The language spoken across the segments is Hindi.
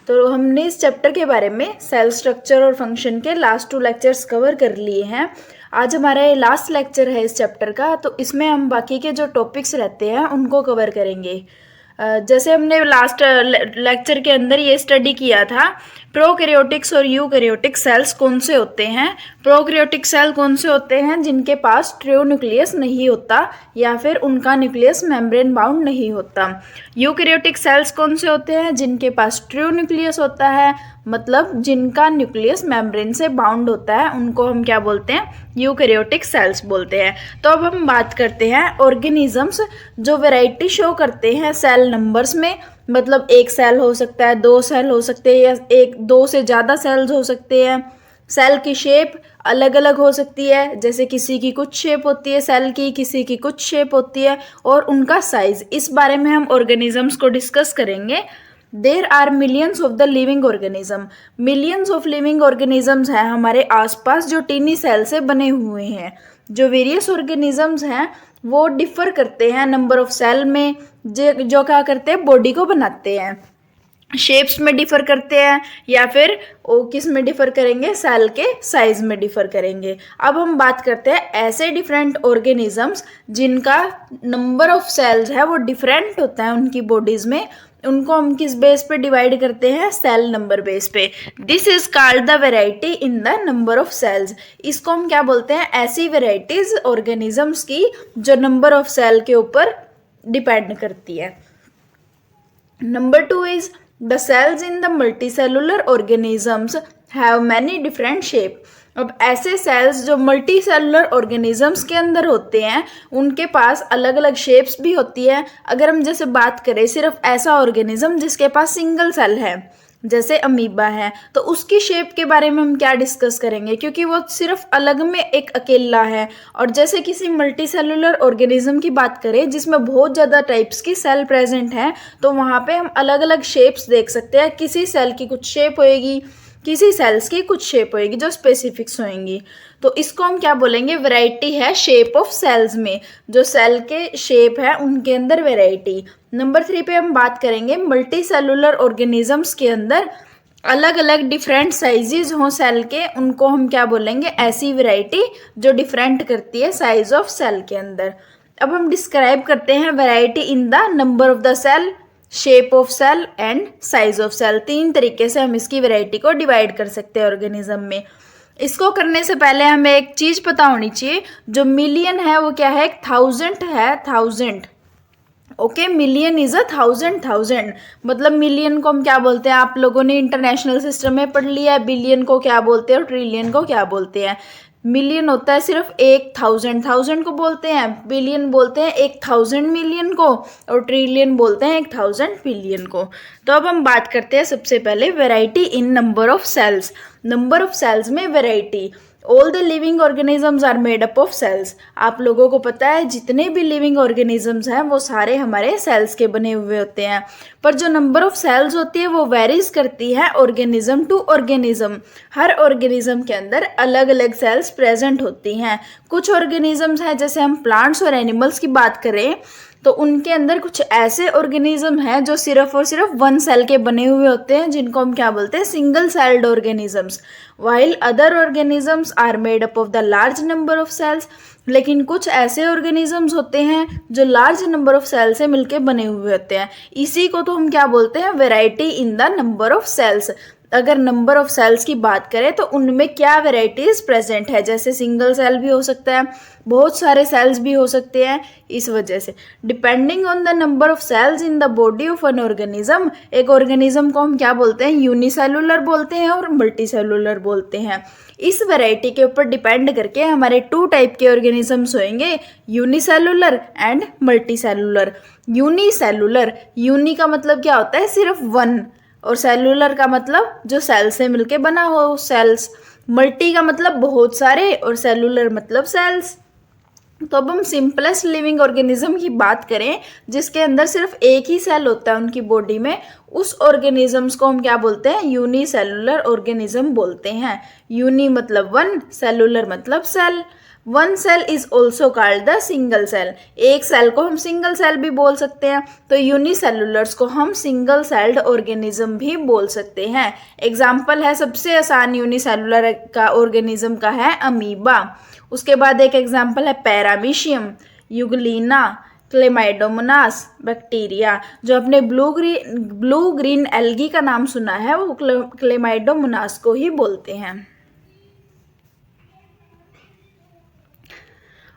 तो हमने इस चैप्टर के बारे में सेल स्ट्रक्चर और फंक्शन के लास्ट 2 लेक्चर्स कवर कर लिए हैं। आज हमारा ये लास्ट लेक्चर है इस चैप्टर का, तो इसमें हम बाकी के जो टॉपिक्स रहते हैं उनको कवर करेंगे। जैसे हमने लास्ट लेक्चर के अंदर ये स्टडी किया था, प्रोकैरियोटिक्स और यूकैरियोटिक सेल्स कौन से होते हैं। प्रोकैरियोटिक सेल कौन से होते हैं जिनके पास ट्रू न्यूक्लियस नहीं होता या फिर उनका न्यूक्लियस मेम्ब्रेन बाउंड नहीं होता। यूकैरियोटिक सेल्स कौन से होते हैं जिनके पास ट्रू न्यूक्लियस होता है, मतलब जिनका न्यूक्लियस मेम्ब्रेन से बाउंड होता है, उनको हम क्या बोलते हैं, यूकैरियोटिक सेल्स बोलते हैं। तो अब हम बात करते हैं ऑर्गेनिजम्स जो वैरायटी शो करते हैं सेल नंबर्स में, मतलब एक सेल हो सकता है, 2 सेल हो सकते हैं, या 2 से ज़्यादा सेल्स हो सकते हैं। सेल की शेप अलग अलग हो सकती है, जैसे किसी की कुछ शेप होती है सेल की, किसी की कुछ शेप होती है, और उनका साइज, इस बारे में हम ऑर्गेनिजम्स को डिस्कस करेंगे। There are millions of the living organism, millions of living organisms हैं हमारे आसपास जो टिनी सेल से बने हुए हैं। जो वेरियस ऑर्गेनिजम्स हैं वो डिफर करते हैं नंबर ऑफ सेल में, जो क्या करते हैं, बॉडी को बनाते हैं। शेप्स में डिफर करते हैं या फिर वो किस में डिफर करेंगे, सेल के साइज में डिफर करेंगे। अब हम बात करते हैं ऐसे डिफरेंट ऑर्गेनिजम्स जिनका नंबर ऑफ सेल्स है वो डिफरेंट होता है उनकी बॉडीज में, उनको हम किस बेस पे डिवाइड करते हैं, सेल नंबर बेस पे। This is called the variety in the number of cells. इसको हम क्या बोलते हैं, ऐसी वेराइटीज ऑर्गेनिजम्स की जो नंबर ऑफ सेल के ऊपर डिपेंड करती है। Number 2 is the cells in the multicellular organisms have many different shape. अब ऐसे सेल्स जो मल्टी सेलुलर ऑर्गेनिजम्स के अंदर होते हैं उनके पास अलग अलग शेप्स भी होती है। अगर हम जैसे बात करें सिर्फ ऐसा ऑर्गेनिज्म जिसके पास सिंगल सेल है, जैसे अमीबा है, तो उसकी शेप के बारे में हम क्या डिस्कस करेंगे, क्योंकि वो सिर्फ अलग में एक अकेला है। और जैसे किसी मल्टी सेलुलर ऑर्गेनिज्म की बात करें जिसमें बहुत ज़्यादा टाइप्स की सेल प्रेजेंट है, तो वहाँ पे हम अलग अलग शेप्स देख सकते हैं। किसी सेल की कुछ शेप होएगी, किसी सेल्स की कुछ शेप होएगी जो स्पेसिफिक्स होएंगी। तो इसको हम क्या बोलेंगे, वैरायटी है शेप ऑफ सेल्स में, जो सेल के शेप है उनके अंदर वैरायटी। नंबर 3 पे हम बात करेंगे मल्टी सेलुलर ऑर्गेनिजम्स के अंदर अलग अलग डिफरेंट साइजेस हों सेल के, उनको हम क्या बोलेंगे, ऐसी वैरायटी जो डिफरेंट करती है साइज ऑफ सेल के अंदर। अब हम डिस्क्राइब करते हैं variety in the number of the cell, shape of cell and size of cell. 3 तरीके से हम इसकी वैरायटी को डिवाइड कर सकते हैं ऑर्गेनिज्म में। इसको करने से पहले हमें एक चीज पता होनी चाहिए, जो मिलियन है वो क्या है, 1000 है, 1000। ओके, मिलियन इज 1000, मतलब मिलियन को हम क्या बोलते हैं, आप लोगों ने इंटरनेशनल सिस्टम में पढ़ लिया है, बिलियन को क्या बोलते हैं और ट्रिलियन को क्या बोलते हैं। मिलियन होता है सिर्फ 1000 को बोलते हैं, बिलियन बोलते हैं 1000 मिलियन को, और ट्रिलियन बोलते हैं 1000 बिलियन को। तो अब हम बात करते हैं सबसे पहले variety in number of cells. Number of cells में variety. All the living organisms are made up of cells. आप लोगों को पता है जितने भी लिविंग ऑर्गेनिजम्स हैं वो सारे हमारे सेल्स के बने हुए होते हैं, पर जो नंबर ऑफ सेल्स होती है वो वेरीज करती है ऑर्गेनिज्म टू ऑर्गेनिज्म। हर ऑर्गेनिज्म के अंदर अलग अलग सेल्स प्रेजेंट होती हैं। कुछ ऑर्गेनिजम्स हैं, जैसे हम प्लांट्स और एनिमल्स की बात करें तो उनके अंदर कुछ ऐसे ऑर्गेनिज्म हैं जो सिर्फ और सिर्फ 1 सेल के बने हुए होते हैं, जिनको हम क्या बोलते हैं, single celled organisms. While other organisms are made up of the large number of cells. लेकिन कुछ ऐसे ऑर्गेनिजम्स होते हैं जो लार्ज नंबर ऑफ सेल से मिलके बने हुए होते हैं। इसी को तो हम क्या बोलते हैं, variety in the number of cells. अगर नंबर ऑफ सेल्स की बात करें तो उनमें क्या वेराइटीज प्रेजेंट है, जैसे सिंगल सेल भी हो सकता है, बहुत सारे सेल्स भी हो सकते हैं। इस वजह से depending on the number of cells in the body of an organism, एक ऑर्गेनिज्म को हम क्या बोलते हैं, यूनिसेलुलर बोलते हैं और मल्टीसेलुलर बोलते हैं। इस वैरायटी के ऊपर डिपेंड करके हमारे 2 टाइप के ऑर्गेनिजम्स होंगे, unicellular and multicellular. Unicellular, uni का मतलब क्या होता है, सिर्फ 1, और सेलुलर का मतलब जो सेल से मिलके बना हो सेल्स। मल्टी का मतलब बहुत सारे, और सेलुलर मतलब सेल्स। तो अब हम सिंपलेस्ट लिविंग ऑर्गेनिज्म की बात करें जिसके अंदर सिर्फ एक ही सेल होता है उनकी बॉडी में, उस ऑर्गेनिजम्स को हम क्या बोलते हैं, यूनिसेलुलर ऑर्गेनिज्म बोलते हैं। यूनि मतलब 1, सेलुलर मतलब cell. One cell is also called the single cell. एक सेल को हम सिंगल सेल भी बोल सकते हैं, तो यूनिसेलुलर्स को हम सिंगल सेल्ड ऑर्गेनिज्म भी बोल सकते हैं। एग्जाम्पल है सबसे आसान यूनिसेलुलर का ऑर्गेनिज्म का है अमीबा। उसके बाद एक एग्जाम्पल है पैरामीशियम, यूग्लिना, क्लेमाइडोमोनास बैक्टीरिया। जो अपने ब्लू ग्रीन एल्गी का नाम सुना है वो क्लेमाइडोमोनास को ही बोलते हैं।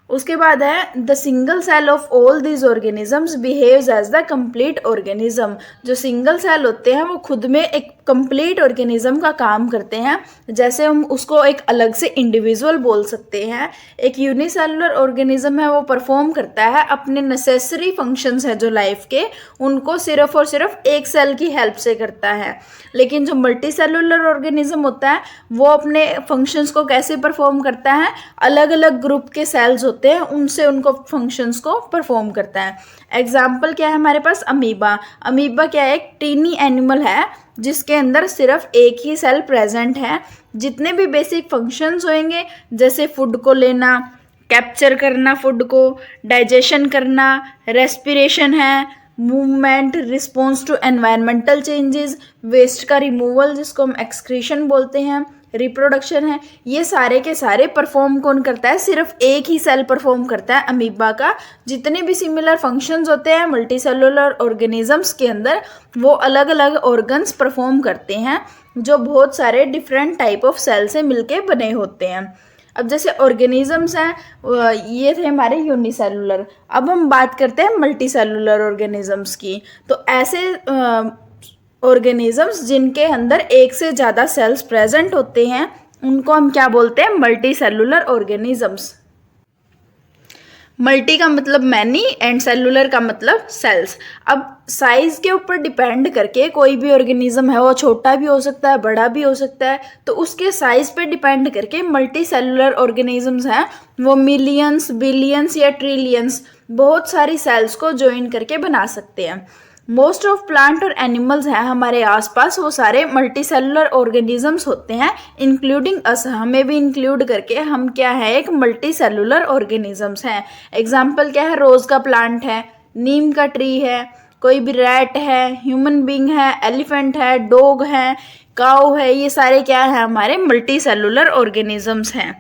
उसके बाद है the single cell of all these organisms behaves as the complete organism. जो सिंगल सेल होते हैं वो खुद में एक कंप्लीट ऑर्गेनिज्म का काम करते हैं। जैसे हम उसको एक अलग से इंडिविजुअल बोल सकते हैं। एक यूनिसेलुलर ऑर्गेनिज्म है वो परफॉर्म करता है अपने नेसेसरी फंक्शंस है जो लाइफ के, उनको सिर्फ और सिर्फ एक सेल की हेल्प से करता है। लेकिन जो मल्टी सेलुलर ऑर्गेनिज्म होता है वो अपने फंक्शंस को कैसे परफॉर्म करता है, अलग अलग ग्रुप के सेल्स होते हैं उनसे उनको फंक्शंस को परफॉर्म करता है। एग्जाम्पल क्या है हमारे पास, अमीबा। अमीबा क्या है, एक टीनी एनिमल है जिसके अंदर सिर्फ एक ही सेल प्रेजेंट है। जितने भी बेसिक फंक्शंस होंगे जैसे फूड को लेना, कैप्चर करना फूड को, डाइजेशन करना, रेस्पिरेशन है, movement, response to environmental changes, waste का रिमूवल जिसको हम एक्सक्रीशन बोलते हैं, रिप्रोडक्शन है, ये सारे के सारे परफॉर्म कौन करता है, सिर्फ एक ही सेल परफॉर्म करता है अमीबा का। जितने भी सिमिलर फंक्शंस होते हैं मल्टी सेलुलर ऑर्गेनिजम्स के अंदर वो अलग अलग ऑर्गन्स परफॉर्म करते हैं जो बहुत सारे डिफरेंट टाइप ऑफ सेल से मिलके बने होते हैं। अब जैसे ऑर्गेनिजम्स हैं ये थे हमारे यूनिसेलुलर। अब हम बात करते हैं मल्टी सेलुलर ऑर्गेनिजम्स की। तो ऐसे ऑर्गेनिजम्स जिनके अंदर एक से ज़्यादा सेल्स प्रेजेंट होते हैं उनको हम क्या बोलते हैं, मल्टी सेलुलर ऑर्गेनिजम्स। मल्टी का मतलब मैनी एंड सेलुलर का मतलब सेल्स। अब साइज के ऊपर डिपेंड करके कोई भी ऑर्गेनिज्म है वो छोटा भी हो सकता है, बड़ा भी हो सकता है। तो उसके साइज पे डिपेंड करके मल्टी सेलुलर ऑर्गेनिजम्स हैं वो मिलियंस, बिलियंस या ट्रिलियंस बहुत सारी सेल्स को ज्वाइन करके बना सकते हैं। मोस्ट ऑफ प्लांट और एनिमल्स हैं हमारे आसपास वो सारे मल्टी सेलुलर ऑर्गेनिजम्स होते हैं, इंक्लूडिंग अस, हमें भी इंक्लूड करके हम क्या है, एक मल्टी सेलुलर ऑर्गेनिजम्स हैं। एग्जाम्पल क्या है, रोज का प्लांट है, नीम का ट्री है, कोई भी रैट है, ह्यूमन बींग है, एलिफेंट है, डॉग है, काऊ है, ये सारे क्या है हमारे मल्टी सेलुलर ऑर्गेनिजम्स हैं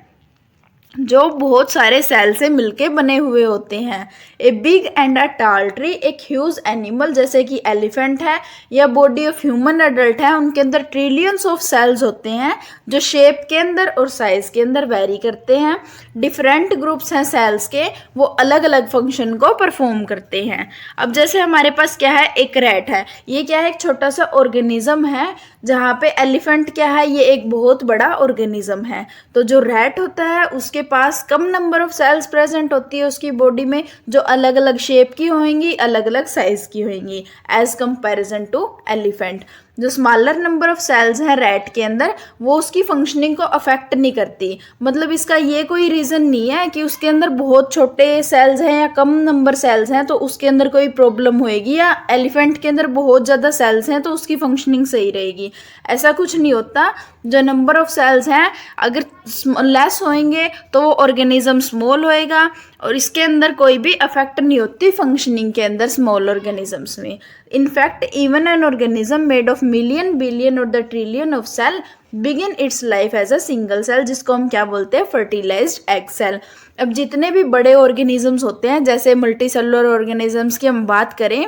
जो बहुत सारे सेल से मिलके बने हुए होते हैं। ए बिग एंड अ टाल ट्री, एक ह्यूज एनिमल जैसे कि एलिफेंट है या बॉडी ऑफ ह्यूमन अडल्ट है, उनके अंदर ट्रिलियंस ऑफ सेल्स होते हैं जो शेप के अंदर और साइज के अंदर वेरी करते हैं। डिफरेंट ग्रुप्स हैं सेल्स के, वो अलग अलग फंक्शन को परफॉर्म करते हैं। अब जैसे हमारे पास क्या है, एक रैट है, ये क्या है, एक छोटा सा ऑर्गेनिज्म है, जहाँ पे एलिफेंट क्या है, ये एक बहुत बड़ा ऑर्गेनिज्म है। तो जो रैट होता है उसके पास कम नंबर ऑफ सेल्स प्रेजेंट होती है उसकी बॉडी में, जो अलग अलग शेप की होंगी, अलग अलग साइज की होंगी एज कंपैरिजन टू एलिफेंट। जो स्मॉलर नंबर ऑफ सेल्स हैं रैट के अंदर वो उसकी फंक्शनिंग को अफेक्ट नहीं करती। मतलब इसका ये कोई रीज़न नहीं है कि उसके अंदर बहुत छोटे सेल्स हैं या कम नंबर सेल्स हैं तो उसके अंदर कोई प्रॉब्लम होएगी, या एलिफेंट के अंदर बहुत ज़्यादा सेल्स हैं तो उसकी फंक्शनिंग सही रहेगी। ऐसा कुछ नहीं होता। जो नंबर ऑफ सेल्स हैं अगर लेस होंगे तो वो ऑर्गेनिज्म स्मॉल होएगा और इसके अंदर कोई भी अफेक्ट नहीं होती फंक्शनिंग के अंदर स्मॉल ऑर्गेनिजम्स में। In fact even an organism made of million, billion और the trillion of cell begin its life as a single cell, जिसको हम क्या बोलते हैं, फर्टिलाइज्ड एग सेल। अब जितने भी बड़े ऑर्गेनिजम्स होते हैं जैसे मल्टी सेलुलर ऑर्गेनिजम्स की हम बात करें,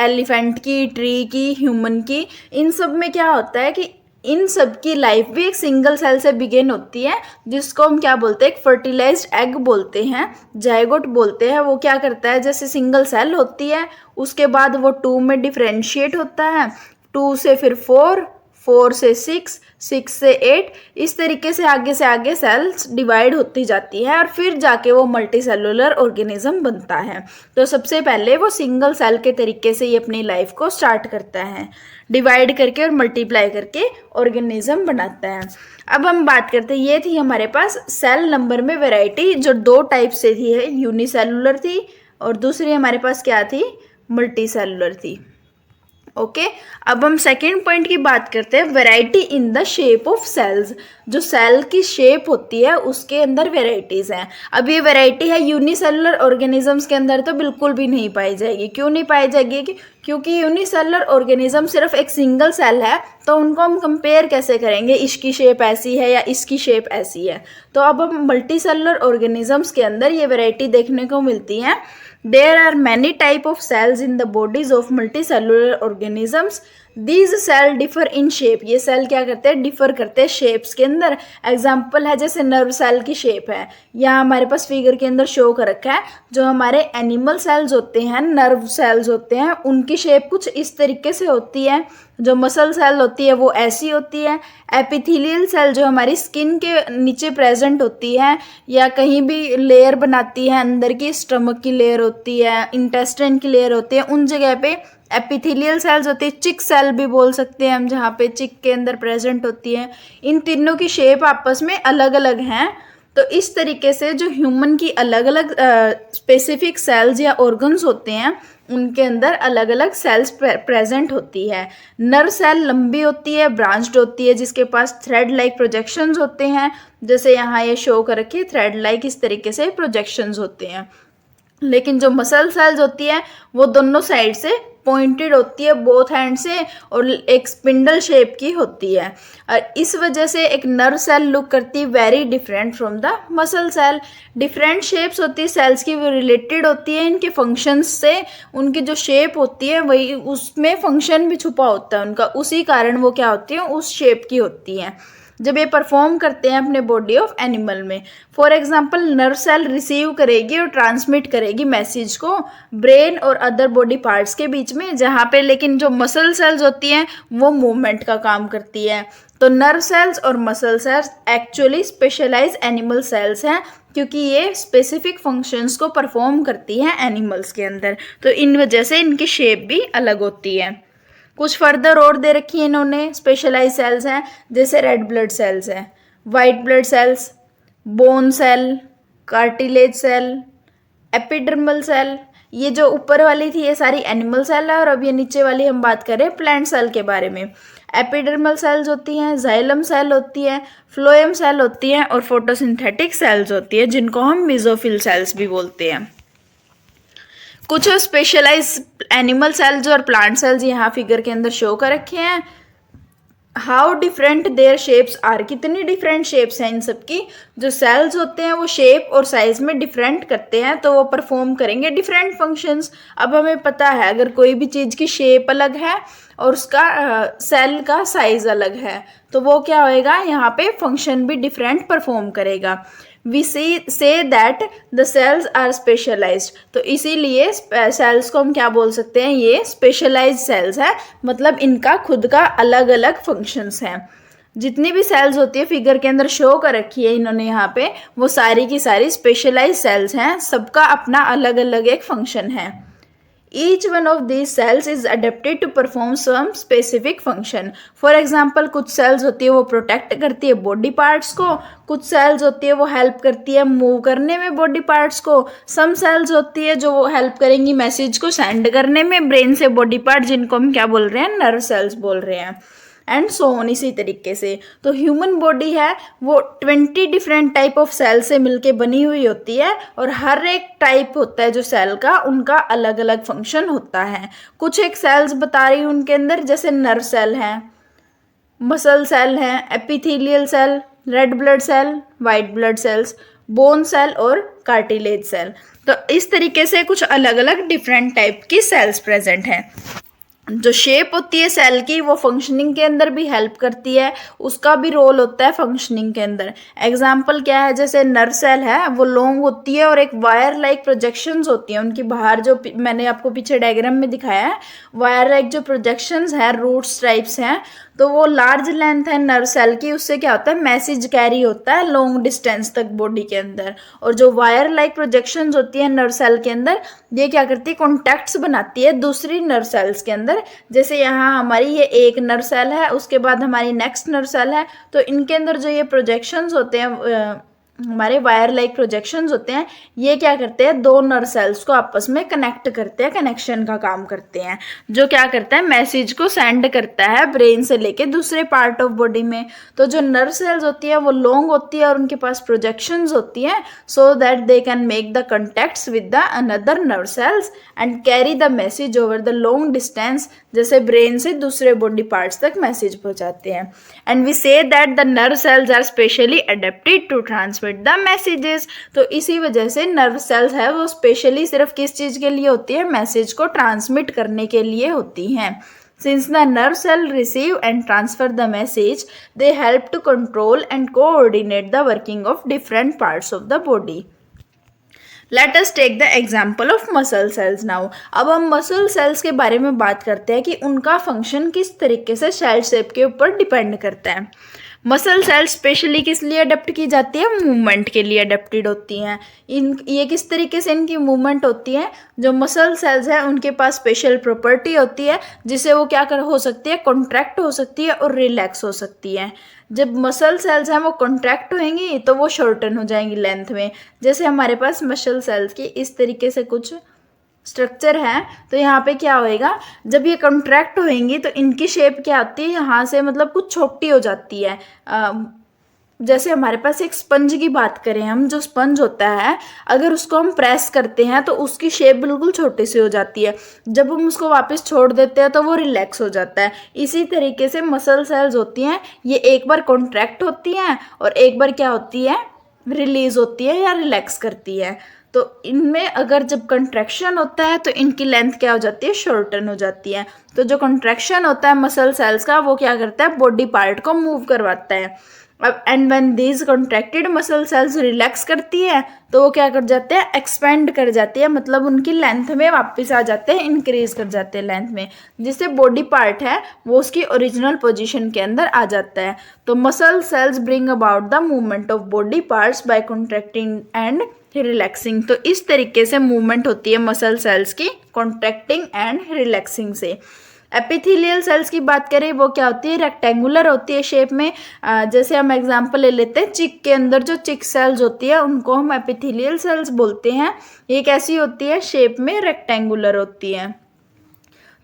एलिफेंट की, ट्री की, ह्यूमन की, इन सब में क्या होता है कि इन सब की लाइफ भी एक सिंगल सेल से बिगिन होती है जिसको हम क्या बोलते हैं, एक फर्टिलाइज्ड एग बोलते हैं, जायगोट बोलते हैं। वो क्या करता है, जैसे सिंगल सेल होती है उसके बाद वो 2 में डिफरेंशिएट होता है, 2 से फिर 4, 4 से 6, 6 से 8, इस तरीके से आगे सेल्स डिवाइड होती जाती है और फिर जाके वो मल्टी सेलुलर ऑर्गेनिज्म बनता है। तो सबसे पहले वो सिंगल सेल के तरीके से ये अपनी लाइफ को स्टार्ट करता है, डिवाइड करके और मल्टीप्लाई करके ऑर्गेनिज्म बनाता है। अब हम बात करते हैं, ये थी हमारे पास सेल नंबर में वैरायटी जो 2 टाइप से थी, है यूनिसेलुलर थी और दूसरी हमारे पास क्या थी, मल्टी सेलुलर थी। ओके अब हम सेकेंड पॉइंट की बात करते हैं, variety in the shape of cells. जो सेल की शेप होती है उसके अंदर वेराइटीज हैं। अब ये वैरायटी है यूनिसेलुलर ऑर्गेनिजम्स के अंदर तो बिल्कुल भी नहीं पाई जाएगी। क्यों नहीं पाई जाएगी? क्योंकि यूनिसेलुलर ऑर्गेनिज्म सिर्फ एक सिंगल सेल है, तो उनको हम कंपेयर कैसे करेंगे, इसकी शेप ऐसी है या इसकी शेप ऐसी है। तो अब हम मल्टीसेलुलर ऑर्गेनिजम्स के अंदर ये वैरायटी देखने को मिलती है। There are many type of cells in the bodies of multicellular organisms. These cells differ in shape. ये सेल क्या करते हैं, डिफर करते हैं शेप्स के अंदर। एग्जाम्पल है जैसे नर्व सेल की शेप है, यहाँ हमारे पास फिगर के अंदर शो कर रखा है। जो हमारे एनिमल सेल्स होते हैं, नर्व सेल्स होते हैं, उनकी शेप कुछ इस तरीके से होती है। जो मसल सेल होती है वो ऐसी होती है। एपिथेलियल सेल जो हमारी स्किन के नीचे प्रेजेंट होती है या कहीं भी लेयर बनाती है, अंदर की स्टमक की लेयर होती है, इंटेस्टाइन की लेयर होती है, उन जगह पे एपिथेलियल सेल्स होती है। चिक सेल भी बोल सकते हैं हम, जहाँ पे चिक के अंदर प्रेजेंट होती है। इन तीनों की शेप आपस में अलग अलग हैं। तो इस तरीके से जो ह्यूमन की अलग अलग स्पेसिफिक सेल्स या ऑर्गन्स होते हैं, उनके अंदर अलग अलग सेल्स प्रेजेंट होती है। नर्व सेल लंबी होती है, ब्रांच्ड होती है, जिसके पास थ्रेड लाइक प्रोजेक्शंस होते हैं। जैसे यहाँ ये शो कर रखी है, थ्रेड लाइक इस तरीके से प्रोजेक्शंस होते हैं। लेकिन जो मसल सेल्स होती है वो दोनों साइड से पॉइंटेड होती है, बोथ हैंड से, और एक स्पिंडल शेप की होती है। और इस वजह से एक नर्व सेल लुक करती है very different from the muscle cell. Different shapes होती है सेल्स की, वो रिलेटेड होती है इनके फंक्शंस से। उनकी जो शेप होती है वही, उसमें फंक्शन भी छुपा होता है उनका, उसी कारण वो क्या होती है, उस शेप की होती है जब ये परफॉर्म करते हैं अपने बॉडी ऑफ एनिमल में। For example nerve cell receive करेगी और ट्रांसमिट करेगी मैसेज को ब्रेन और अदर बॉडी पार्ट्स के बीच में, जहाँ पे लेकिन जो मसल सेल्स होती हैं वो मूवमेंट का काम करती है। तो नर्व सेल्स और muscle cells actually specialise animal cells हैं, क्योंकि ये स्पेसिफिक फंक्शंस को परफॉर्म करती हैं एनिमल्स के अंदर। तो इन वजह से इनकी शेप भी अलग होती है। कुछ फर्दर और दे रखी है इन्होंने, स्पेशलाइज सेल्स हैं, जैसे रेड ब्लड सेल्स हैं, white blood cells, bone cell, cartilage cell, epidermal cell. ये जो ऊपर वाली थी ये सारी एनिमल सेल है, और अब ये नीचे वाली हम बात करें प्लांट सेल के बारे में। एपिडर्मल सेल्स होती हैं, जाइलम सेल होती है, फ्लोएम सेल होती है, और फोटोसिंथेटिक सेल्स होती है, जिनको हम मेसोफिल सेल्स भी बोलते हैं। कुछ स्पेशलाइज एनिमल सेल्स और प्लांट सेल्स यहाँ फिगर के अंदर शो कर रखे हैं। How different their shapes are, कितनी डिफरेंट शेप्स हैं इन सब की। जो सेल्स होते हैं वो शेप और साइज में डिफरेंट करते हैं, तो वो परफॉर्म करेंगे डिफरेंट फंक्शंस। अब हमें पता है अगर कोई भी चीज़ की शेप अलग है और उसका सेल का साइज अलग है, तो वो क्या होएगा, यहाँ पे फंक्शन भी डिफरेंट परफॉर्म करेगा। We say that the cells are specialised, तो इसीलिए सेल्स को हम क्या बोल सकते हैं, ये स्पेशलाइज्ड सेल्स है, मतलब इनका खुद का अलग अलग फंक्शंस हैं। जितनी भी सेल्स होती है फिगर के अंदर शो कर रखी है इन्होंने यहाँ पे, वो सारी की सारी स्पेशलाइज्ड सेल्स हैं, सबका अपना अलग अलग एक फंक्शन है। Each one of these cells is adapted to perform some specific function. For example, कुछ सेल्स होती है वो प्रोटेक्ट करती है बॉडी पार्ट्स को, कुछ सेल्स होती है वो हेल्प करती है मूव करने में बॉडी पार्ट्स को, सम सेल्स होती है जो वो हेल्प करेंगी मैसेज को सेंड करने में ब्रेन से बॉडी पार्ट, जिनको हम क्या बोल रहे हैं, नर्व सेल्स बोल रहे हैं, एंड सो ऑन। इसी तरीके से तो ह्यूमन बॉडी है वो 20 डिफरेंट टाइप ऑफ सेल से मिलके बनी हुई होती है, और हर एक टाइप होता है जो सेल का, उनका अलग अलग फंक्शन होता है। कुछ एक सेल्स बता रही हूँ उनके अंदर, जैसे नर्व सेल है, मसल सेल है, epithelial cell, red blood cell, white blood cells, bone cell और कार्टिलेज सेल। तो इस तरीके से कुछ अलग अलग डिफरेंट टाइप की सेल्स प्रेजेंट हैं। जो शेप होती है सेल की वो फंक्शनिंग के अंदर भी हेल्प करती है, उसका भी रोल होता है फंक्शनिंग के अंदर। एग्जाम्पल क्या है, जैसे नर्व सेल है वो लॉन्ग होती है और एक वायर लाइक प्रोजेक्शंस होती हैं उनकी बाहर, जो मैंने आपको पीछे डायग्राम में दिखाया है, वायर लाइक जो प्रोजेक्शंस है, रूट्स टाइप्स हैं, तो वो लार्ज लेंथ है नर्व सेल की, उससे क्या होता है, मैसेज कैरी होता है लॉन्ग डिस्टेंस तक बॉडी के अंदर। और जो वायर लाइक प्रोजेक्शंस होती है नर्व सेल के अंदर, ये क्या करती है, कॉन्टैक्ट्स बनाती है दूसरी नर्व सेल्स के अंदर। जैसे यहाँ हमारी ये एक नर्व सेल है, उसके बाद हमारी नेक्स्ट नर्व सेल है, तो इनके अंदर जो ये प्रोजेक्शंस होते हैं हमारे वायर लाइक प्रोजेक्शंस होते हैं, ये क्या करते हैं, दो नर्व सेल्स को आपस में कनेक्ट करते हैं, कनेक्शन का काम करते हैं, जो क्या करता है, मैसेज को सेंड करता है ब्रेन से लेके दूसरे पार्ट ऑफ बॉडी में। तो जो नर्व सेल्स होती है वो लॉन्ग होती है और उनके पास प्रोजेक्शंस होती हैं, so that they can make the contacts with the another nerve cells and carry the message over the long distance, जैसे ब्रेन से दूसरे बॉडी पार्ट्स तक मैसेज पहुंचाते हैं। And we say that the nerve cells are specially adapted to transmit the messages. तो इसी वजह से नर्व सेल्स है वो स्पेशली सिर्फ किस चीज़ के लिए होती है, मैसेज को ट्रांसमिट करने के लिए होती हैं। Since the nerve cell receive and transfer the message, they help to control and coordinate the working of different parts of the body. Let us take the example of muscle cells now. अब हम मसल सेल्स के बारे में बात करते हैं कि उनका फंक्शन किस तरीके से सेल शेप के ऊपर डिपेंड करता है। मसल सेल्स स्पेशली किस लिए अडेप्ट की जाती है, मूवमेंट के लिए अडेप्टेड होती हैं। ये किस तरीके से इनकी मूवमेंट होती है, जो मसल सेल्स हैं उनके पास स्पेशल प्रॉपर्टी होती है जिससे वो क्या कर हो सकती है, कॉन्ट्रैक्ट हो सकती है और रिलैक्स हो सकती है। जब मसल सेल्स हैं वो कॉन्ट्रैक्ट होंगी तो वो शॉर्टन हो जाएंगी लेंथ में। जैसे हमारे पास मसल सेल्स की इस तरीके से कुछ स्ट्रक्चर है, तो यहाँ पे क्या होएगा, जब ये कॉन्ट्रैक्ट होएंगी तो इनकी शेप क्या आती है, यहाँ से मतलब कुछ छोटी हो जाती है। जैसे हमारे पास एक स्पंज की बात करें हम, जो स्पंज होता है अगर उसको हम प्रेस करते हैं तो उसकी शेप बिल्कुल छोटी सी हो जाती है, जब हम उसको वापस छोड़ देते हैं तो वो रिलैक्स हो जाता है। इसी तरीके से मसल सेल्स होती हैं, ये एक बार कॉन्ट्रैक्ट होती हैं और एक बार क्या होती है, रिलीज होती है या रिलैक्स करती है। तो इनमें अगर जब कंट्रैक्शन होता है तो इनकी लेंथ क्या हो जाती है, शॉर्टन हो जाती है। तो जो कंट्रैक्शन होता है मसल सेल्स का वो क्या करता है, बॉडी पार्ट को मूव करवाता है। अब and when these contracted muscle cells relax करती है तो वो क्या कर जाते हैं, एक्सपेंड कर जाती है, मतलब उनकी लेंथ में वापस आ जाते हैं, इंक्रीज कर जाते हैं लेंथ में, जिससे बॉडी पार्ट है वो उसकी ओरिजिनल पोजीशन के अंदर आ जाता है। तो muscle cells bring about the movement of body parts bye contracting and relaxing. तो इस तरीके से मूवमेंट होती है मसल सेल्स की, कॉन्ट्रैक्टिंग एंड रिलैक्सिंग से। एपिथेलियल सेल्स की बात करें, वो क्या होती है, रेक्टेंगुलर होती है शेप में। जैसे हम एग्जांपल ले लेते हैं, चिक के अंदर जो चिक सेल्स होती है उनको हम एपिथेलियल सेल्स बोलते हैं। ये कैसी होती है, शेप में रेक्टेंगुलर होती है।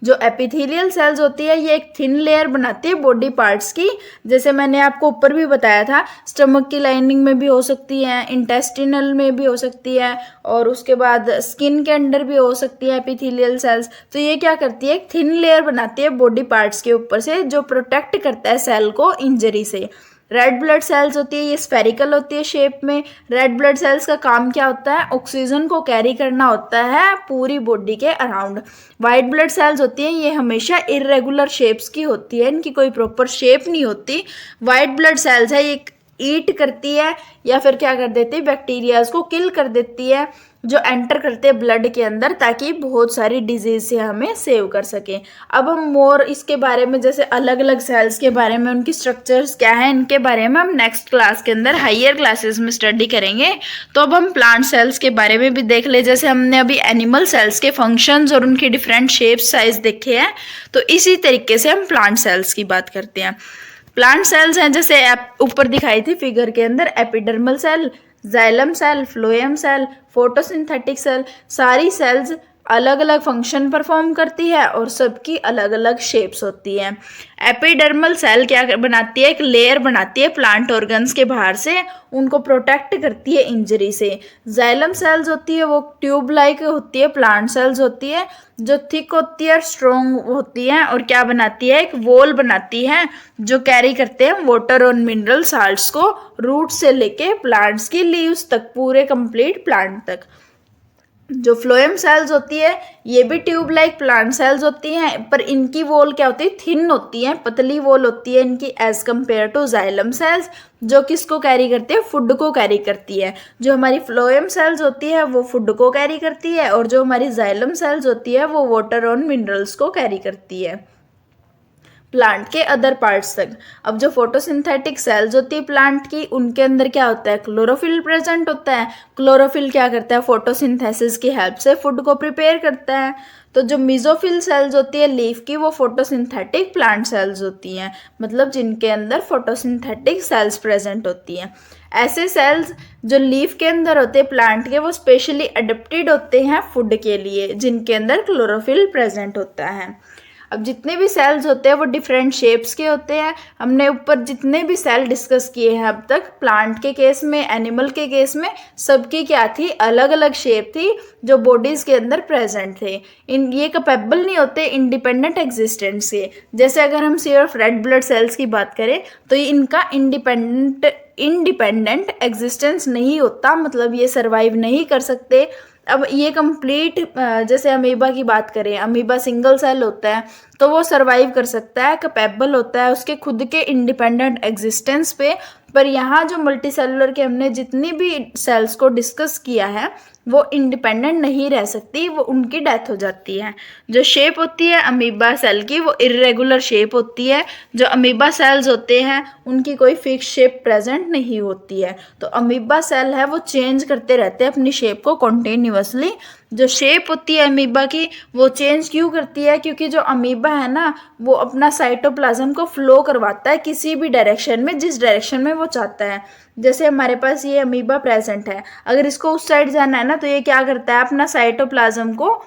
जो एपिथेलियल सेल्स होती है ये एक थिन लेयर बनाती है बॉडी पार्ट्स की, जैसे मैंने आपको ऊपर भी बताया था, स्टमक की लाइनिंग में भी हो सकती है, इंटेस्टिनल में भी हो सकती है और उसके बाद स्किन के अंदर भी हो सकती है एपिथेलियल सेल्स। तो ये क्या करती है, एक थिन लेयर बनाती है बॉडी पार्ट्स के ऊपर से, जो प्रोटेक्ट करता है सेल को इंजरी से। रेड ब्लड सेल्स होती है, ये स्फेरिकल होती है शेप में। रेड ब्लड सेल्स का काम क्या होता है, ऑक्सीजन को कैरी करना होता है पूरी बॉडी के अराउंड। वाइट ब्लड सेल्स होती हैं, ये हमेशा इरेगुलर शेप्स की होती है, इनकी कोई प्रॉपर शेप नहीं होती। वाइट ब्लड सेल्स है ये ईट करती है या फिर क्या कर देती है, बैक्टीरियाज को किल कर देती है जो एंटर करते हैं ब्लड के अंदर, ताकि बहुत सारी डिजीज से हमें सेव कर सके। अब हम मोर इसके बारे में, जैसे अलग अलग सेल्स के बारे में, उनकी स्ट्रक्चर्स क्या है, इनके बारे में हम नेक्स्ट क्लास के अंदर हायर क्लासेस में स्टडी करेंगे। तो अब हम प्लांट सेल्स के बारे में भी देख ले, जैसे हमने अभी एनिमल सेल्स के फंक्शंस और उनकी डिफरेंट शेप साइज देखे हैं, तो इसी तरीके से हम प्लांट सेल्स की बात करते हैं। प्लांट सेल्स हैं, जैसे ऊपर दिखाई थी फिगर के अंदर, epidermal cell, xylem cell, phloem cell, photosynthetic cell, सारी सेल्स अलग अलग फंक्शन परफॉर्म करती है और सबकी अलग अलग शेप्स होती हैं। एपिडर्मल सेल क्या बनाती है, एक लेयर बनाती है प्लांट ऑर्गन्स के बाहर से, उनको प्रोटेक्ट करती है इंजरी से। जाइलम सेल्स होती है वो ट्यूब लाइक होती है, प्लांट सेल्स होती है जो थिक होती है, स्ट्रॉन्ग होती है और क्या बनाती है, एक वॉल बनाती है जो कैरी करते हैं वाटर और मिनरल साल्ट्स को रूट से लेके प्लांट्स की लीव्स तक, पूरे कंप्लीट प्लांट तक। जो फ्लोएम सेल्स होती है ये भी ट्यूब लाइक प्लांट सेल्स होती हैं, पर इनकी वॉल क्या होती है, थिन होती है, पतली वॉल होती है इनकी as compare to xylem cells, जो किसको कैरी करती है, फूड को कैरी करती है। जो हमारी फ्लोएम सेल्स होती है वो फूड को कैरी करती है और जो हमारी जाइलम सेल्स होती है वो वाटर और मिनरल्स को कैरी करती है। प्लांट के अदर पार्ट्स तक। अब जो फोटोसिंथेटिक सेल्स होती है प्लांट की, उनके अंदर क्या होता है, क्लोरोफिल प्रेजेंट होता है। क्लोरोफिल क्या करता है, फोटोसिंथेसिस की हेल्प से फूड को प्रिपेयर करता है। तो जो मेसोफिल सेल्स होती है लीफ की, वो फोटोसिंथेटिक प्लांट सेल्स होती हैं, मतलब जिनके अंदर फोटोसिंथेटिक सेल्स प्रेजेंट होती हैं। ऐसे सेल्स जो लीफ के अंदर होते हैं प्लांट के, वो स्पेशली अडेप्टेड होते हैं फूड के लिए, जिनके अंदर क्लोरोफिल प्रेजेंट होता है। अब जितने भी सेल्स होते हैं वो डिफरेंट शेप्स के होते हैं। हमने ऊपर जितने भी सेल डिस्कस किए हैं अब तक, प्लांट के केस में, एनिमल के केस में, सबकी क्या थी, अलग अलग शेप थी जो बॉडीज के अंदर प्रेजेंट थे। ये कैपेबल नहीं होते इंडिपेंडेंट एग्जिस्टेंस के। जैसे अगर हम सिर्फ रेड ब्लड सेल्स की बात करें तो ये इनका इंडिपेंडेंट एग्जिस्टेंस नहीं होता, मतलब ये सरवाइव नहीं कर सकते। अब ये कंप्लीट, जैसे अमीबा की बात करें, अमीबा सिंगल सेल होता है तो वो सरवाइव कर सकता है, कैपेबल होता है उसके खुद के इंडिपेंडेंट एग्जिस्टेंस पे। पर यहाँ जो मल्टी सेलुलर के हमने जितनी भी सेल्स को डिस्कस किया है वो इंडिपेंडेंट नहीं रह सकती, वो उनकी डेथ हो जाती है। जो शेप होती है अमीबा सेल की वो इरेगुलर शेप होती है। जो अमीबा सेल्स होते हैं उनकी कोई फिक्स शेप प्रेजेंट नहीं होती है। तो अमीबा सेल है वो चेंज करते रहते हैं अपनी शेप को कॉन्टिन्यूअसली। जो शेप होती है अमीबा की वो चेंज क्यों करती है, क्योंकि जो अमीबा है ना वो अपना साइटोप्लाज्म को फ्लो करवाता है किसी भी डायरेक्शन में, जिस डायरेक्शन में वो चाहता है। जैसे हमारे पास ये अमीबा प्रेजेंट है, अगर इसको उस साइड जाना है ना तो ये क्या करता है, अपना साइटोप्लाज्म को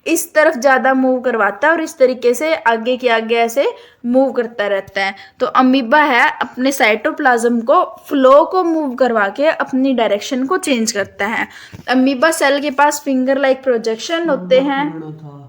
इस तरफ ज़्यादा मूव करवाता है और इस तरीके से आगे के आगे ऐसे मूव करता रहता है। तो अमीबा है अपने साइटोप्लाज्म को फ्लो को मूव करवा के अपनी डायरेक्शन को चेंज करता है। अमीबा सेल के पास फिंगर लाइक प्रोजेक्शन होते हैं,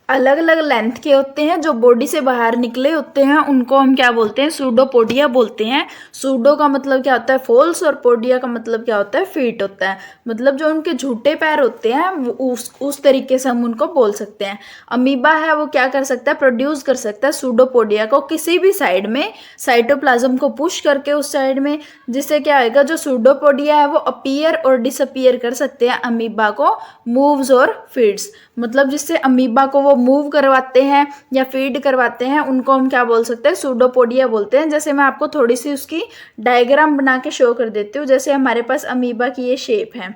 अलग अलग लेंथ के होते हैं। जो बॉडी से बाहर निकले होते हैं उनको हम क्या बोलते हैं, सूडोपोडिया बोलते हैं। सूडो का मतलब क्या होता है, फॉल्स, और पोडिया का मतलब क्या होता है, फीट होता है। मतलब जो उनके झूठे पैर होते हैं उस तरीके से हम उनको बोल सकते हैं। अमीबा है वो क्या कर सकता है, प्रोड्यूस कर सकता है सूडोपोडिया को किसी भी साइड में, साइटोप्लाज्म को पुश करके उस साइड में, जिससे क्या होगा, जो सूडोपोडिया है वो अपीयर और डिसअपीयर कर सकते हैं अमीबा को मूव्स और फीड्स। मतलब जिससे अमीबा को वो मूव करवाते हैं या फीड करवाते हैं, उनको हम क्या बोल सकते हैं, सूडोपोडिया बोलते हैं। जैसे मैं आपको थोड़ी सी उसकी डायग्राम बना के शो कर देती हूँ। जैसे हमारे पास अमीबा की ये शेप है,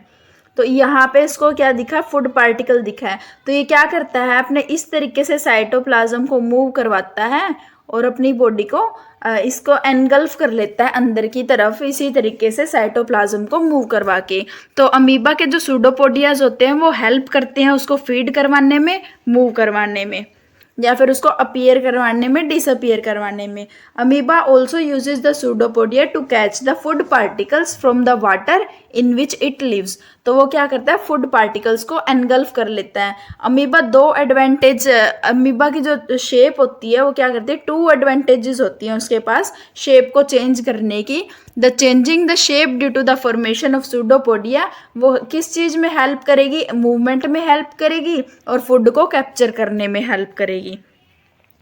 तो यहाँ पे इसको क्या दिखा, फूड पार्टिकल दिखा है। तो ये क्या करता है, अपने इस तरीके से साइटोप्लाज्म को मूव करवाता है और अपनी बॉडी को इसको एनगल्फ कर लेता है अंदर की तरफ, इसी तरीके से साइटोप्लाज्म को मूव करवा के। तो अमीबा के जो सूडोपोडियाज होते हैं वो हेल्प करते हैं उसको फीड करवाने में, मूव करवाने में, या फिर उसको अपीयर करवाने में, डिसअपीयर करवाने में। Amoeba also uses the pseudopodia to catch the food particles from the water in which it lives. तो वो क्या करता है, फूड पार्टिकल्स को एनगल्फ कर लेता है। अमीबा दो एडवांटेज, अमीबा की जो शेप होती है वो क्या करती है, 2 एडवांटेजेस होती हैं उसके पास शेप को चेंज करने की। The changing the shape due to the formation of pseudopodia, वो किस चीज़ में हेल्प करेगी, मूवमेंट में हेल्प करेगी और फूड को कैप्चर करने में हेल्प करेगी।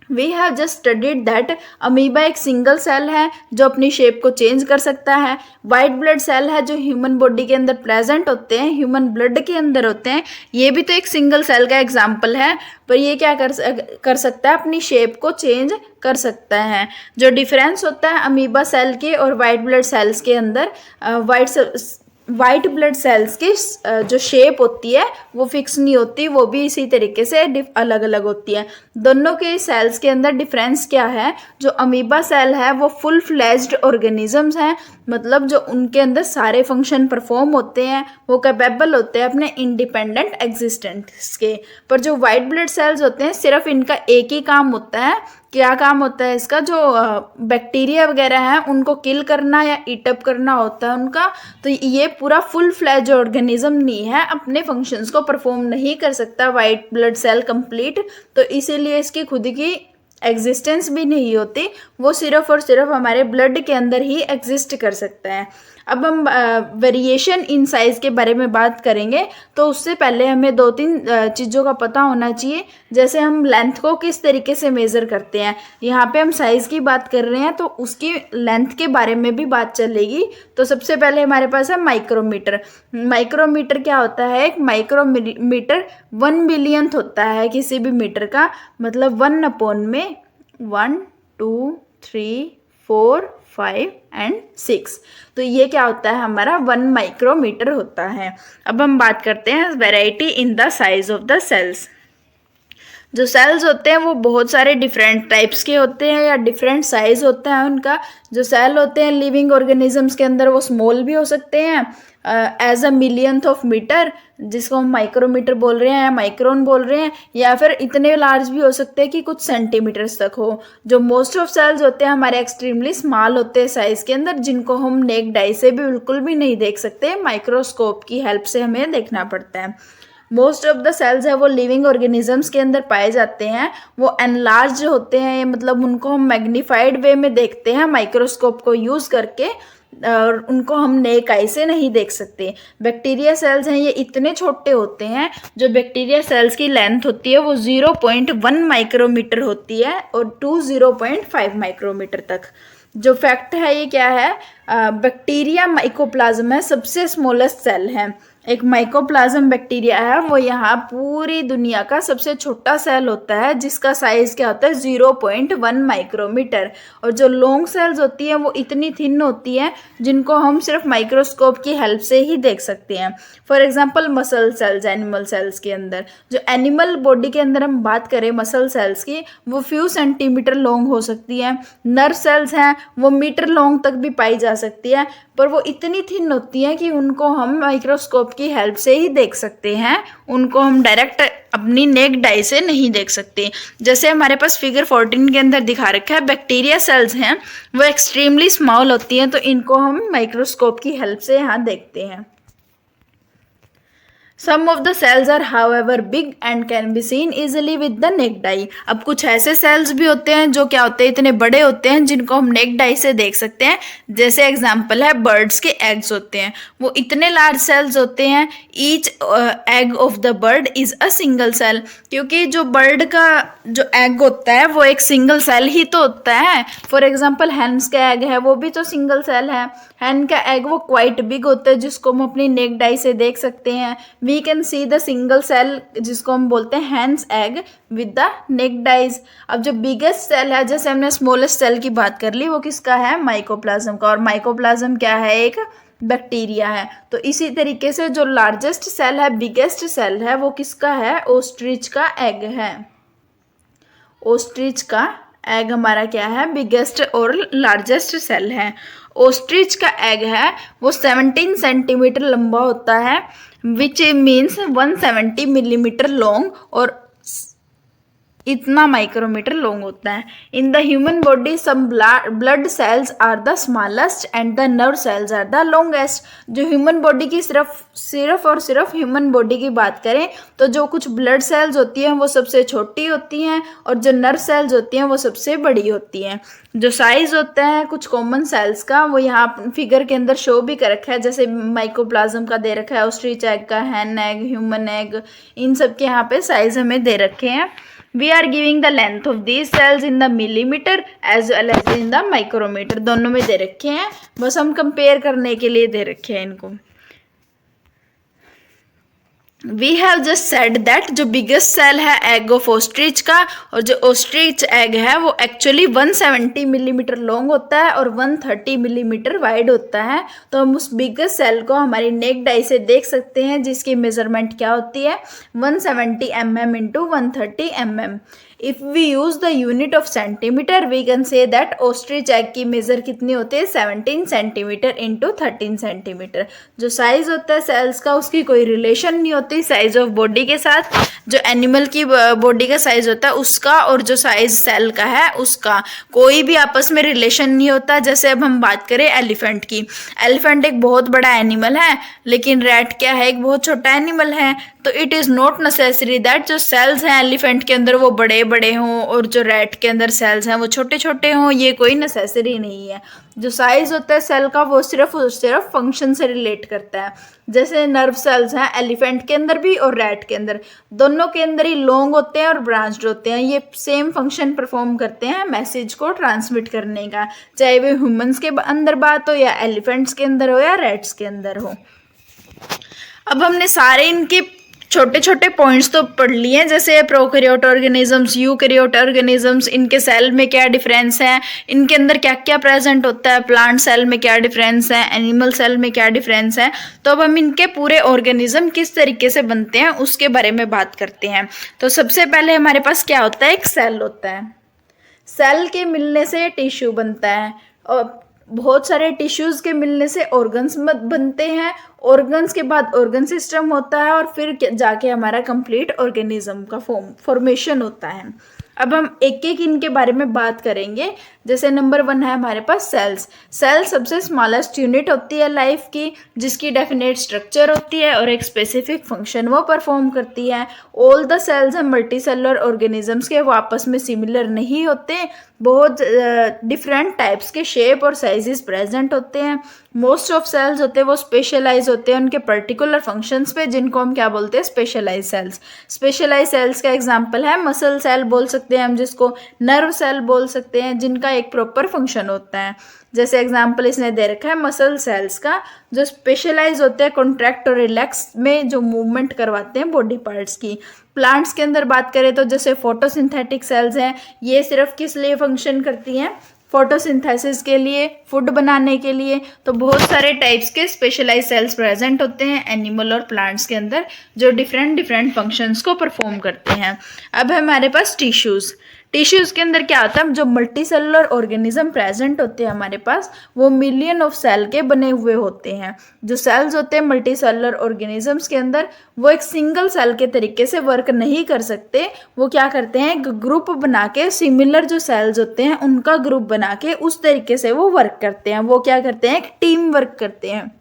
We have just studied that amoeba एक सिंगल सेल है जो अपनी शेप को चेंज कर सकता है। वाइट ब्लड सेल है जो ह्यूमन बॉडी के अंदर प्रेजेंट होते हैं, ह्यूमन ब्लड के अंदर होते हैं। ये भी तो एक सिंगल सेल का एग्जाम्पल है, पर ये क्या कर सकता है, अपनी शेप को चेंज कर सकता है। जो डिफरेंस होता है अमीबा सेल के और वाइट ब्लड सेल्स के अंदर, वाइट ब्लड सेल्स की जो शेप होती है वो फिक्स नहीं होती, वो भी इसी तरीके से अलग अलग होती है। दोनों के सेल्स के अंदर डिफरेंस क्या है, जो अमीबा सेल है वो फुल फ्लेज्ड ऑर्गेनिजम्स हैं, मतलब जो उनके अंदर सारे फंक्शन परफॉर्म होते हैं, वो कैपेबल होते हैं अपने इंडिपेंडेंट एग्जिस्टेंस के। पर जो वाइट ब्लड सेल्स होते हैं सिर्फ इनका एक ही काम होता है। क्या काम होता है इसका, जो बैक्टीरिया वगैरह हैं उनको किल करना या ईटअप करना होता है उनका। तो ये पूरा फुल फ्लैज ऑर्गेनिज्म नहीं है, अपने फंक्शंस को परफॉर्म नहीं कर सकता वाइट ब्लड सेल कंप्लीट। तो इसीलिए इसकी खुद की एग्जिस्टेंस भी नहीं होती, वो सिर्फ और सिर्फ हमारे ब्लड के अंदर ही एग्जिस्ट कर सकता है। अब हम वेरिएशन इन साइज के बारे में बात करेंगे, तो उससे पहले हमें 2-3 चीज़ों का पता होना चाहिए। जैसे हम लेंथ को किस तरीके से मेज़र करते हैं, यहाँ पे हम साइज़ की बात कर रहे हैं तो उसकी लेंथ के बारे में भी बात चलेगी। तो सबसे पहले हमारे पास है माइक्रोमीटर। माइक्रोमीटर क्या होता है? एक माइक्रोमीटर 1 मिलियंथ होता है किसी भी मीटर का, मतलब 1 में 1, 2, 3, 4, 5 एंड 6। तो ये क्या होता है? हमारा 1 माइक्रोमीटर होता है। अब हम बात करते हैं variety in the size of the cells. जो सेल्स होते हैं वो बहुत सारे डिफरेंट टाइप्स के होते हैं या डिफरेंट साइज होता है उनका। जो सेल होते हैं लिविंग ऑर्गेनिजम्स के अंदर, वो स्मॉल भी हो सकते हैं as a millionth of metre, जिसको हम माइक्रोमीटर बोल रहे हैं या माइक्रोन बोल रहे हैं, या फिर इतने लार्ज भी हो सकते हैं कि कुछ सेंटीमीटर्स तक हो। जो मोस्ट ऑफ सेल्स होते हैं हमारे एक्सट्रीमली स्मॉल होते हैं साइज के अंदर, जिनको हम नेक्ड आई से भी बिल्कुल भी नहीं देख सकते, माइक्रोस्कोप की हेल्प से हमें देखना पड़ता है। मोस्ट ऑफ द सेल्स है वो लिविंग ऑर्गेनिजम्स के अंदर पाए जाते हैं, वो एनलार्ज होते हैं, मतलब उनको हम मैग्नीफाइड वे में देखते हैं माइक्रोस्कोप को यूज़ करके, और उनको हम नेक आई से नहीं देख सकते। बैक्टीरिया सेल्स हैं, ये इतने छोटे होते हैं, जो बैक्टीरिया सेल्स की लेंथ होती है वो 0.1 माइक्रोमीटर होती है और 0.5 माइक्रोमीटर तक। जो फैक्ट है ये क्या है? बैक्टीरिया माइकोप्लाज्म है, सबसे स्मॉलेस्ट सेल है। एक माइकोप्लाज्म बैक्टीरिया है, वो यहाँ पूरी दुनिया का सबसे छोटा सेल होता है, जिसका साइज क्या होता है? 0.1 माइक्रोमीटर। और जो लॉन्ग सेल्स होती हैं वो इतनी थिन होती हैं जिनको हम सिर्फ माइक्रोस्कोप की हेल्प से ही देख सकते हैं। For example muscle cells, animal cells के अंदर, जो एनिमल बॉडी के अंदर हम बात करें मसल सेल्स की, वो फ्यू सेंटीमीटर लॉन्ग हो सकती है। नर्व सेल्स हैं वो मीटर लॉन्ग तक भी पाई जा सकती है, पर वो इतनी थिन होती हैं कि उनको हम माइक्रोस्कोप की हेल्प से ही देख सकते हैं, उनको हम डायरेक्ट अपनी नेक्ड आई से नहीं देख सकते। जैसे हमारे पास फिगर 14 के अंदर दिखा रखा है, बैक्टीरिया सेल्स हैं वो एक्सट्रीमली स्मॉल होती हैं, तो इनको हम माइक्रोस्कोप की हेल्प से यहाँ देखते हैं। Some of the cells are however big and can be seen easily with the naked eye। अब कुछ ऐसे सेल्स भी होते हैं जो क्या होते हैं? इतने बड़े होते हैं जिनको हम नेक्ड आई से देख सकते हैं। जैसे एग्जांपल है बर्ड्स के एग्स होते हैं, वो इतने लार्ज सेल्स होते हैं। Each egg of the bird is a single cell, क्योंकि जो बर्ड का जो एग होता है वो एक सिंगल सेल ही तो होता है। फॉर एग्जाम्पल हैंस का एग है, वो भी तो सिंगल सेल है। हैन का एग वो क्वाइट बिग होता है, जिसको हम अपनी नेक्ड आई से देख सकते हैं। We can see the single cell, जिसको हम बोलते हैं hen's egg with the naked eyes. अब जो बिगेस्ट सेल है, जैसे हमने स्मॉलेस्ट सेल की बात कर ली, वो किसका है? माइकोप्लाज्म का। और माइकोप्लाज्म क्या है? एक बैक्टीरिया है। तो इसी तरीके से जो लार्जेस्ट सेल है, बिगेस्ट सेल है, वो किसका है? ऑस्ट्रिच का एग है। ऑस्ट्रिच का एग हमारा क्या है? बिगेस्ट और लार्जेस्ट सेल है। ऑस्ट्रिच का एग है वो 17 सेंटीमीटर लंबा होता है, विच मीन्स 170 मिलीमीटर लॉन्ग, और इतना माइक्रोमीटर लॉन्ग होता है। In the human body some blood cells are the smallest and the nerve cells are the longest. जो ह्यूमन बॉडी की सिर्फ और सिर्फ ह्यूमन बॉडी की बात करें तो जो कुछ ब्लड सेल्स होती हैं वो सबसे छोटी होती हैं, और जो नर्व सेल्स होती हैं वो सबसे बड़ी होती हैं। जो साइज होता है कुछ कॉमन सेल्स का, वो यहाँ फिगर के अंदर शो भी कर रखा है। जैसे माइकोप्लाज्म का दे रखा है, ऑस्ट्रिच एग का, हैन एग, ह्यूमन एग, इन सब के यहाँ पे साइज हमें दे रखे हैं। We are giving the length of these cells in the millimeter as well as in the micrometer, दोनों में दे रखे हैं, बस हम कंपेयर करने के लिए दे रखे हैं इनको। We have just said that जो बिगेस्ट सेल है एग ऑफ ऑस्ट्रिच का, और जो ऑस्ट्रिच एग है वो एक्चुअली 170 मिलीमीटर लॉन्ग होता है और 130 मिलीमीटर वाइड होता है। तो हम उस बिगेस्ट सेल को हमारी नेक्ड आई से देख सकते हैं, जिसकी मेजरमेंट क्या होती है? 170 mm into 130 mm। If we use the unit of centimetre, we can say that ostrich egg की मेजर कितनी होती है? 17 सेंटीमीटर इंटू 13 सेंटीमीटर। जो साइज होता है सेल्स का उसकी कोई रिलेशन नहीं होती साइज ऑफ बॉडी के साथ। जो एनिमल की बॉडी का साइज होता है उसका और जो साइज सेल का है उसका कोई भी आपस में रिलेशन नहीं होता। जैसे अब हम बात करें एलिफेंट की, एलिफेंट एक बहुत बड़ा एनिमल है, लेकिन रैट क्या है? एक बहुत छोटा एनिमल है। तो it is not necessary that जो सेल्स हैं एलिफेंट के अंदर वो बड़े बड़े हों और जो रैट के अंदर सेल्स हैं वो छोटे छोटे हों, ये कोई नेसेसरी नहीं है। जो साइज होता है सेल का वो सिर्फ और सिर्फ फंक्शन से रिलेट करता है। जैसे नर्व सेल्स हैं एलिफेंट के अंदर भी और रैट के अंदर, दोनों के अंदर ही लॉन्ग होते हैं और ब्रांच्ड होते हैं। ये सेम फंक्शन परफॉर्म करते हैं मैसेज को ट्रांसमिट करने का, चाहे वो ह्यूमंस के अंदर बात हो या एलिफेंट्स के अंदर हो या रैट्स के अंदर हो। अब हमने सारे इनके छोटे छोटे पॉइंट्स तो पढ़ लिए हैं, जैसे प्रोकैरियोट ऑर्गेनिजम्स, यूकैरियोट ऑर्गेनिजम्स, इनके सेल में क्या डिफरेंस है, इनके अंदर क्या क्या प्रेजेंट होता है, प्लांट सेल में क्या डिफरेंस है, एनिमल सेल में क्या डिफरेंस है। तो अब हम इनके पूरे ऑर्गेनिज्म किस तरीके से बनते हैं उसके बारे में बात करते हैं। तो सबसे पहले हमारे पास क्या होता है, एक सेल होता है। सेल के मिलने से टिश्यू बनता है और बहुत सारे टिश्यूज के मिलने से ऑर्गन्स बनते हैं। ऑर्गन्स के बाद ऑर्गन सिस्टम होता है और फिर जाके हमारा कंप्लीट ऑर्गेनिज्म का फॉर्मेशन होता है। अब हम एक एक इनके बारे में बात करेंगे। जैसे नंबर 1 है हमारे पास सेल्स। सेल सबसे स्मॉलेस्ट यूनिट होती है लाइफ की, जिसकी डेफिनेट स्ट्रक्चर होती है और एक स्पेसिफिक फंक्शन वो परफॉर्म करती है। ऑल द सेल्स हैं मल्टी सेलुलर ऑर्गेनिजम्स के, वो आपस में सिमिलर नहीं होते, बहुत डिफरेंट टाइप्स के शेप और साइजेस प्रेजेंट होते हैं। मोस्ट ऑफ सेल्स होते हैं वो स्पेशलाइज होते हैं उनके पर्टिकुलर फंक्शंस पे, जिनको हम क्या बोलते हैं, स्पेशलाइज सेल्स। स्पेशलाइज सेल्स का एग्जांपल है मसल सेल बोल सकते हैं हम, जिसको नर्व सेल बोल सकते हैं, जिनका एक प्रॉपर फंक्शन होता है। जैसे एग्जांपल इसने दे रखा है मसल सेल्स का, जो स्पेशलाइज होते हैं कॉन्ट्रैक्ट और रिलैक्स में, जो मूवमेंट करवाते हैं बॉडी पार्ट्स की। प्लांट्स के अंदर बात करें तो जैसे फोटोसिंथेटिक सेल्स हैं, ये सिर्फ किस लिए फंक्शन करती हैं, फोटोसिंथेसिस के लिए, फूड बनाने के लिए। तो बहुत सारे टाइप्स के स्पेशलाइज सेल्स प्रेजेंट होते हैं एनिमल और प्लांट्स के अंदर, जो डिफरेंट डिफरेंट फंक्शंस को परफॉर्म करते हैं। अब हमारे पास टिश्यूज़। टिश्यूज़ के अंदर क्या होता है, जो मल्टी सेलुलर ऑर्गेनिज्म प्रेजेंट होते हैं हमारे पास, वो मिलियन ऑफ सेल के बने हुए होते हैं। जो सेल्स होते हैं मल्टी सेलुलर ऑर्गेनिजम्स के अंदर, वो एक सिंगल सेल के तरीके से वर्क नहीं कर सकते। वो क्या करते हैं, एक ग्रुप बना के, सिमिलर जो सेल्स होते हैं उनका ग्रुप बना के उस तरीके से वो वर्क करते हैं। वो क्या करते हैं, एक टीम वर्क करते हैं।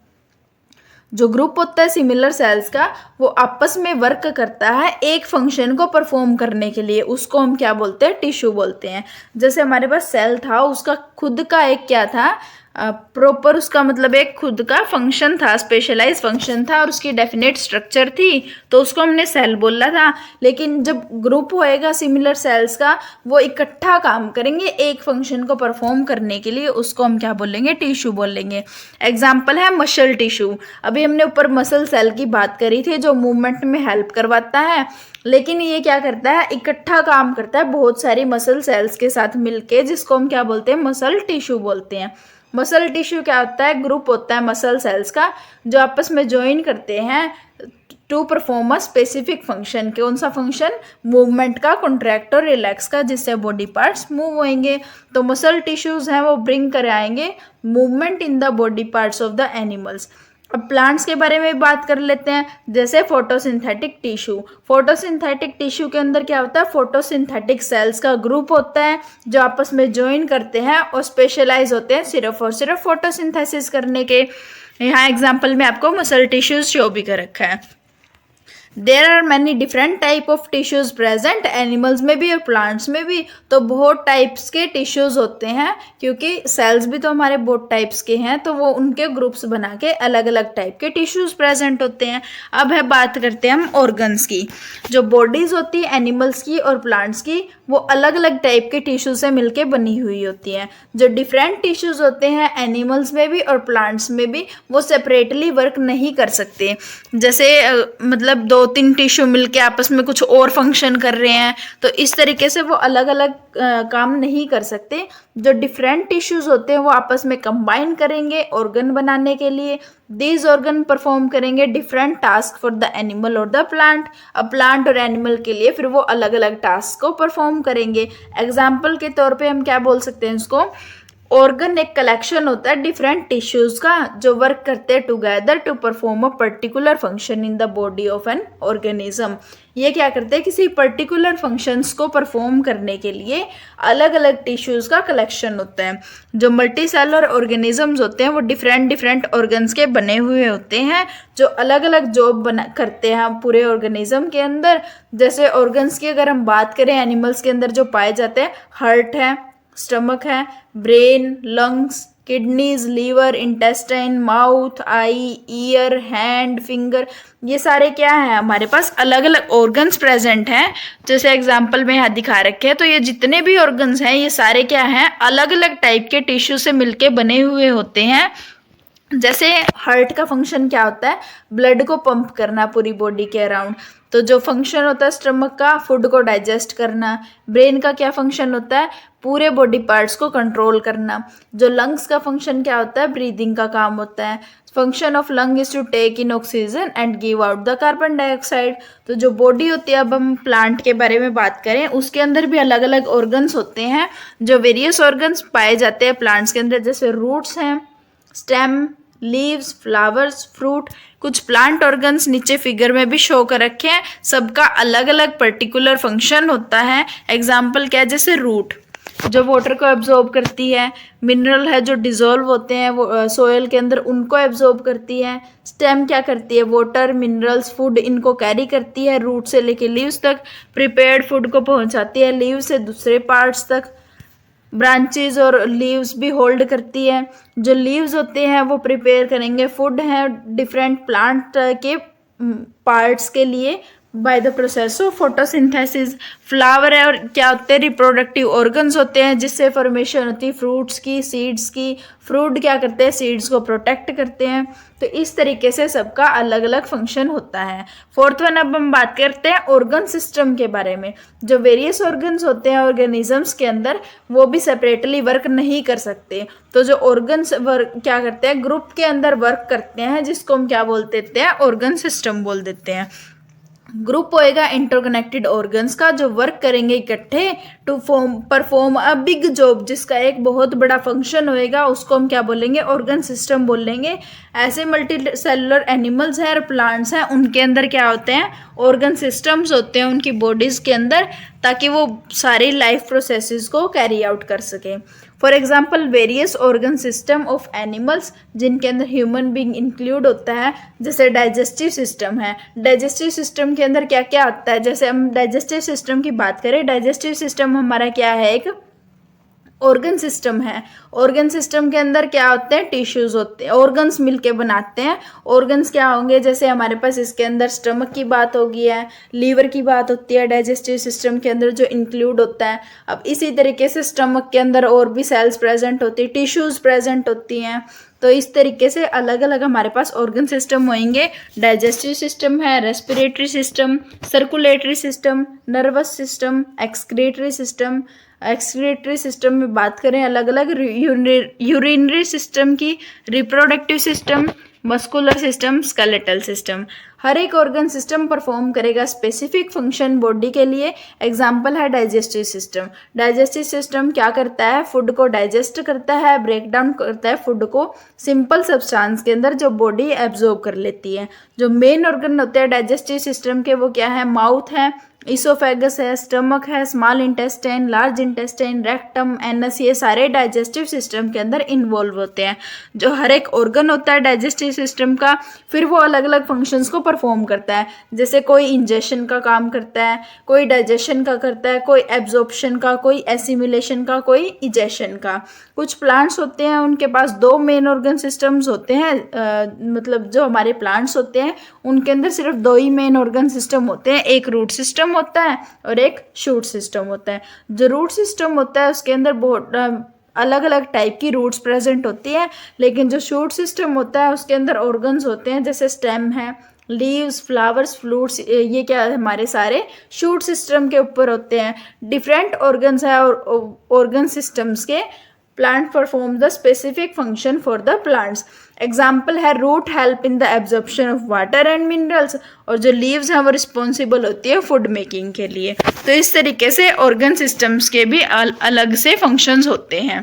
जो ग्रुप होता है सिमिलर सेल्स का, वो आपस में वर्क करता है एक फंक्शन को परफॉर्म करने के लिए, उसको हम क्या बोलते हैं, टिश्यू बोलते हैं। जैसे हमारे पास सेल था, उसका खुद का एक क्या था, प्रॉपर, उसका मतलब एक खुद का फंक्शन था, स्पेशलाइज फंक्शन था और उसकी डेफिनेट स्ट्रक्चर थी, तो उसको हमने सेल बोला था। लेकिन जब ग्रुप होएगा सिमिलर सेल्स का, वो इकट्ठा काम करेंगे एक फंक्शन को परफॉर्म करने के लिए, उसको हम क्या बोलेंगे, टिश्यू बोलेंगे। एग्जाम्पल है मसल टिश्यू। अभी हमने ऊपर मसल सेल की बात करी थी, जो मूवमेंट में हेल्प करवाता है, लेकिन ये क्या करता है, इकट्ठा काम करता है बहुत सारी मसल सेल्स के साथ मिलके, जिसको हम क्या बोलते हैं, मसल टिश्यू बोलते हैं। मसल टिश्यू क्या होता है, ग्रुप होता है मसल सेल्स का, जो आपस में ज्वाइन करते हैं to perform a specific function. कौन सा फंक्शन, मूवमेंट का, कॉन्ट्रैक्ट और रिलैक्स का, जिससे बॉडी पार्ट्स मूव होंगे। तो मसल टिश्यूज हैं वो ब्रिंग कराएंगे movement in the body parts of the animals. अब प्लांट्स के बारे में बात कर लेते हैं। जैसे फोटोसिंथेटिक टिश्यू। फोटोसिंथेटिक टिश्यू के अंदर क्या होता है, फोटोसिंथेटिक सेल्स का ग्रुप होता है, जो आपस में ज्वाइन करते हैं और स्पेशलाइज होते हैं सिर्फ और सिर्फ फोटोसिंथेसिस करने के। यहाँ एग्जाम्पल में आपको मसल टिश्यूज शो भी कर रखा है। There are many different type of tissues present, animals में भी और प्लांट्स में भी। तो बहुत टाइप्स के टिश्यूज होते हैं, क्योंकि सेल्स भी तो हमारे बहुत टाइप्स के हैं, तो वो उनके ग्रुप्स बना के अलग अलग टाइप के टिश्यूज प्रेजेंट होते हैं। अब है बात करते हैं हम ऑर्गन्स की। जो बॉडीज होती है एनिमल्स की और प्लांट्स की, वो अलग अलग टाइप के टिश्यू से मिलके बनी हुई होती हैं। जो डिफरेंट टिश्यूज होते हैं एनिमल्स में भी और प्लांट्स में भी, वो सेपरेटली वर्क नहीं कर सकते। जैसे मतलब 2-3 टिश्यू मिलके आपस में कुछ और फंक्शन कर रहे हैं, तो इस तरीके से वो अलग अलग काम नहीं कर सकते। जो डिफरेंट टिश्यूज होते हैं वो आपस में कंबाइन करेंगे ऑर्गन बनाने के लिए। दीज ऑर्गन परफॉर्म करेंगे different task for the animal और द प्लांट। अब प्लांट और एनिमल के लिए फिर वो अलग अलग टास्क को परफॉर्म करेंगे। एग्जाम्पल के तौर पे हम क्या बोल सकते हैं इसको, ऑर्गन एक कलेक्शन होता है डिफरेंट टिश्यूज का, जो वर्क करते हैं together to perform a particular function in the body of an organism. ये क्या करते हैं, किसी पर्टिकुलर फंक्शंस को परफॉर्म करने के लिए अलग अलग टिश्यूज का कलेक्शन होता है। जो मल्टी सेलुलर ऑर्गेनिजम्स होते हैं वो डिफरेंट डिफरेंट ऑर्गन्स के बने हुए होते हैं जो अलग अलग जॉब बना करते हैं पूरे ऑर्गेनिज्म के अंदर। जैसे ऑर्गन्स की अगर हम बात करें एनिमल्स के अंदर जो पाए जाते हैं, हार्ट है, स्टमक है, brain, lungs, kidneys, liver, intestine, mouth, eye, ear, hand, finger, ये सारे क्या है हमारे पास अलग अलग ऑर्गन्स प्रेजेंट हैं। जैसे एग्जांपल में यहाँ दिखा रखे हैं, तो ये जितने भी ऑर्गन्स हैं ये सारे क्या हैं, अलग अलग टाइप के टिश्यू से मिलके बने हुए होते हैं। जैसे हार्ट का फंक्शन क्या होता है, ब्लड को पंप करना पूरी बॉडी के अराउंड। तो जो फंक्शन होता है स्टमक का, फूड को डाइजेस्ट करना। ब्रेन का क्या फंक्शन होता है, पूरे बॉडी पार्ट्स को कंट्रोल करना। जो लंग्स का फंक्शन क्या होता है, ब्रीदिंग का काम होता है। Function of lung is to take in oxygen and give out the carbon dioxide. तो जो बॉडी होती है, अब हम प्लांट के बारे में बात करें, उसके अंदर भी अलग अलग ऑर्गन्स होते हैं जो वेरियस ऑर्गन्स पाए जाते हैं प्लांट्स के अंदर। जैसे रूट्स हैं, स्टेम, लीव्स, फ्लावर्स, फ्रूट। कुछ प्लांट ऑर्गन्स नीचे फिगर में भी शो कर रखे हैं, सबका अलग अलग पर्टिकुलर फंक्शन होता है। एग्जाम्पल क्या है, जैसे रूट जो वाटर को एब्जॉर्ब करती है, मिनरल है जो डिजोल्व होते हैं वो सोयल के अंदर, उनको एब्जॉर्ब करती है। स्टेम क्या करती है, वाटर, मिनरल्स, फूड इनको कैरी करती है रूट से लेके लीव्स तक। प्रिपेयर्ड फूड को पहुंचाती है लीव से दूसरे पार्ट्स तक। ब्रांचेज और लीव्स भी होल्ड करती है। जो लीव्स होते हैं वो प्रिपेयर करेंगे फूड है डिफरेंट प्लांट के पार्ट्स के लिए by the process of photosynthesis. Flower है और क्या होते हैं, रिप्रोडक्टिव ऑर्गन्स होते हैं जिससे फॉर्मेशन होती है फ्रूट्स की, सीड्स की। फ्रूट क्या करते हैं, सीड्स को प्रोटेक्ट करते हैं। तो इस तरीके से सबका अलग अलग फंक्शन होता है। फोर्थ वन, अब हम बात करते हैं ऑर्गन सिस्टम के बारे में। जो वेरियस ऑर्गन्स होते हैं ऑर्गेनिजम्स के अंदर, वो भी सेपरेटली वर्क नहीं कर सकते। तो जो ऑर्गन्स वर्क क्या करते हैं, ग्रुप के अंदर वर्क करते हैं, जिसको हम क्या बोल देते हैं, ऑर्गन सिस्टम बोल देते हैं। ग्रुप होएगा इंटरकनेक्टेड ऑर्गन्स का जो वर्क करेंगे इकट्ठे to perform a big job, जिसका एक बहुत बड़ा फंक्शन होएगा, उसको हम क्या बोलेंगे, ऑर्गन सिस्टम बोलेंगे। ऐसे मल्टी सेलुलर एनिमल्स हैं और प्लांट्स हैं, उनके अंदर क्या होते हैं, ऑर्गन सिस्टम्स होते हैं उनकी बॉडीज के अंदर, ताकि वो सारी लाइफ प्रोसेसेस को कैरी आउट कर सके। For example various organ system of animals, जिनके अंदर ह्यूमन बीइंग इंक्लूड होता है। जैसे डाइजेस्टिव सिस्टम है, डाइजेस्टिव सिस्टम के अंदर क्या क्या आता है। जैसे हम डाइजेस्टिव सिस्टम की बात करें, डाइजेस्टिव सिस्टम हमारा क्या है, एक ऑर्गन सिस्टम है। ऑर्गन सिस्टम के अंदर क्या होते हैं, टिश्यूज होते हैं, ऑर्गन्स मिलके बनाते हैं। ऑर्गन्स क्या होंगे, जैसे हमारे पास इसके अंदर स्टमक की बात होगी है, लीवर की बात होती है डाइजेस्टिव सिस्टम के अंदर जो इंक्लूड होता है। अब इसी तरीके से स्टमक के अंदर और भी सेल्स प्रेजेंट होती है, टिश्यूज प्रेजेंट होती हैं। तो इस तरीके से अलग अलग हमारे पास ऑर्गन सिस्टम होंगे। डाइजेस्टिव सिस्टम है, respiratory system, circulatory system, nervous system, excretory system. Excretory system में बात करें अलग अलग, यूरिनरी सिस्टम की, reproductive system, muscular system, skeletal system. हर एक ऑर्गन सिस्टम परफॉर्म करेगा स्पेसिफिक फंक्शन बॉडी के लिए। एग्जाम्पल है डाइजेस्टिव सिस्टम। डाइजेस्टिव सिस्टम क्या करता है, फूड को डाइजेस्ट करता है, ब्रेक डाउन करता है फूड को सिंपल सब्सटेंस के अंदर, जो बॉडी एब्जॉर्ब कर लेती है। जो मेन ऑर्गन होते हैं डाइजेस्टिव सिस्टम के, वो क्या है, माउथ है, इसोफेगस है, स्टमक है, small intestine, large intestine, rectum, anus, ये सारे डाइजेस्टिव सिस्टम के अंदर इन्वॉल्व होते हैं। जो हर एक ऑर्गन होता है डाइजेस्टिव सिस्टम का, फिर वो अलग अलग फंक्शंस को परफॉर्म करता है। जैसे कोई इंजेशन का काम करता है, कोई डाइजेशन का करता है, कोई एब्जॉर्प्शन का, कोई एसिमिलेशन का, कोई इजेशन का। कुछ प्लांट्स होते हैं उनके पास दो मेन ऑर्गन सिस्टम्स होते हैं। मतलब जो हमारे प्लांट्स होते हैं उनके अंदर सिर्फ दो ही मेन ऑर्गन सिस्टम होते हैं, एक रूट सिस्टम होता है और एक शूट सिस्टम होता है। जो रूट सिस्टम होता है उसके अंदर बहुत अलग अलग टाइप की रूट्स प्रेजेंट होती है, लेकिन जो शूट सिस्टम होता है उसके अंदर ऑर्गन्स होते हैं, जैसे स्टेम है, लीव्स, फ्लावर्स, फ्रूट्स, ये क्या हमारे सारे शूट सिस्टम के ऊपर होते हैं। डिफरेंट ऑर्गन्स है और ऑर्गन सिस्टम्स के plant perform the specific function for the plants. Example है root help in the absorption of water and minerals, और जो leaves हैं वो रिस्पॉन्सिबल होती है फूड मेकिंग के लिए। तो इस तरीके से ऑर्गन सिस्टम्स के भी अलग से फंक्शंस होते हैं।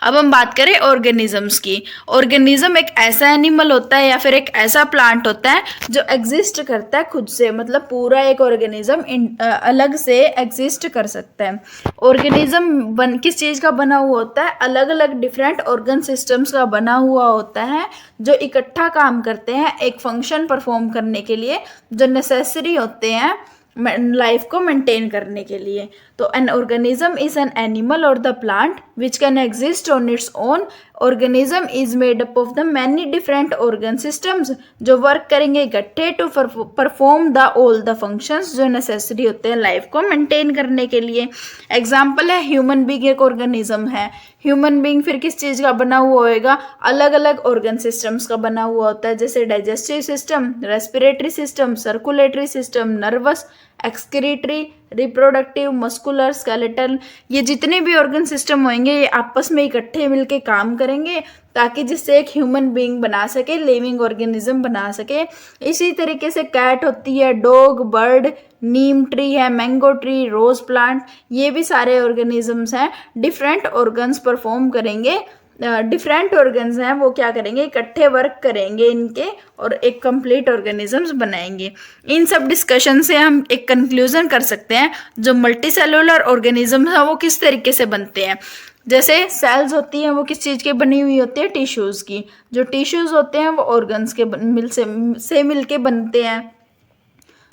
अब हम बात करें ऑर्गेनिजम्स की। ऑर्गेनिज्म एक ऐसा एनिमल होता है या फिर एक ऐसा प्लांट होता है जो एग्जिस्ट करता है खुद से, मतलब पूरा एक ऑर्गेनिज्म अलग से एग्जिस्ट कर सकता है। ऑर्गेनिज्म किस चीज़ का बना हुआ होता है? अलग अलग डिफरेंट ऑर्गन सिस्टम्स का बना हुआ होता है जो इकट्ठा काम करते हैं एक फंक्शन परफॉर्म करने के लिए, जो नेसेसरी होते हैं लाइफ को मेंटेन करने के लिए। तो an organism is an animal और the plant which can exist on its own. Organism is made up of the many different organ systems जो वर्क करेंगे इकट्ठे to perform the all the functions जो नेसेसरी होते हैं लाइफ को मेंटेन करने के लिए। एग्जाम्पल है ह्यूमन बीइंग एक ऑर्गेनिज्म है। ह्यूमन बीइंग फिर किस चीज़ का बना हुआ होएगा? अलग अलग ऑर्गन सिस्टम्स का बना हुआ होता है, जैसे digestive system, respiratory system, circulatory system, nervous, excretory, reproductive, muscular, skeletal. ये जितने भी ऑर्गन सिस्टम होंगे ये आपस में इकट्ठे मिलके काम करेंगे ताकि जिससे एक ह्यूमन बीइंग बना सके, लिविंग ऑर्गेनिज्म बना सके। इसी तरीके से कैट होती है, डॉग, बर्ड, नीम ट्री है, मैंगो ट्री, रोज प्लांट, ये भी सारे ऑर्गेनिजम्स हैं। डिफरेंट ऑर्गन्स परफॉर्म करेंगे, डिफरेंट ऑर्गन्स हैं वो क्या करेंगे? इकट्ठे वर्क करेंगे इनके और एक कंप्लीट ऑर्गेनिजम्स बनाएंगे। इन सब डिस्कशन से हम एक कंक्लूजन कर सकते हैं जो मल्टी सेलुलर ऑर्गेनिज्म है वो किस तरीके से बनते हैं। जैसे सेल्स होती हैं वो किस चीज़ की बनी हुई होती है? टिश्यूज़ की। जो टिश्यूज़ होते हैं वो ऑर्गन्स के मिल के बनते हैं।